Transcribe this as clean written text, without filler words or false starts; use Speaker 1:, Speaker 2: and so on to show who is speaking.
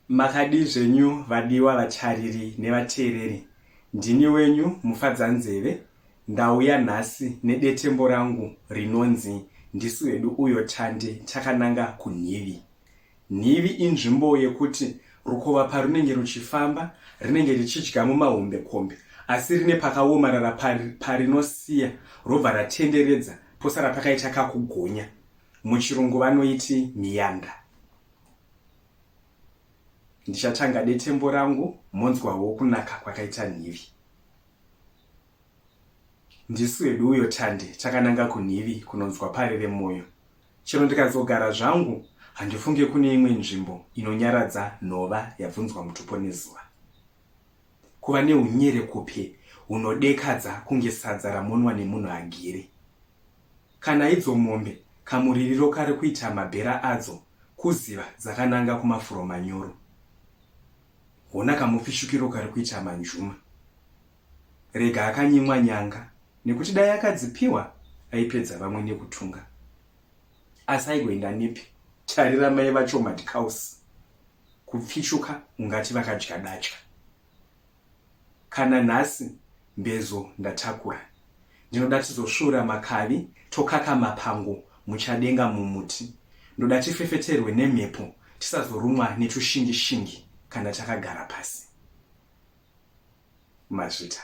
Speaker 1: Makadi zvenyu vadiwa vatariri nevateereri, ndini wenyu mufadzanzeve. Ndauya nhasi nedetembo rangu rinonzi ndisu hedu uyo tande takananga kunhivi. Nhivi inzvimbo yekuti rukova parunenge ruchifamba rinenge richidya mumahombekombe, asi rine pakaomarara parinosiya robva ratenderedza posara pakaita kakugonya. Muchirungu vanoiti miyanda. Ndichatanga detembo rangu monzwawo kunaka kwakaita nhivi. Ndisu hedu uyo tande takananga kunhivi kunonzwa parere mwoyo. Chero ndikazogara zvangu handifunge kune imwe nzvimbo inonyaradza nhova yabvunzwa mutupo nezuva. Kuva neunyere kupe unodekadza kunge sadza ramonwa nemunhu agere. Kana idzo mombe kamuririro kari kuita mabhera adzo kuziva dzakananga kumafuro manyoro. Hona kamupishukiro kari kuita manjuma. Rega akanyimwa nyanga nekuti dai akadzipiwa aipedza vamwe nekutunga. Asi aigoenda nepi? Tarira mai vacho madikausi. Kupfishuka ungati vakadya datya. Kana nhasi mbezo ndatakura, ndinoda tizosvuura makavi tokaka mapango muchadenga mumuti. Ndoda tifefeterwe nemhepo tisazorumwa netushingi-shingi kana takagara pasi. Mazvita.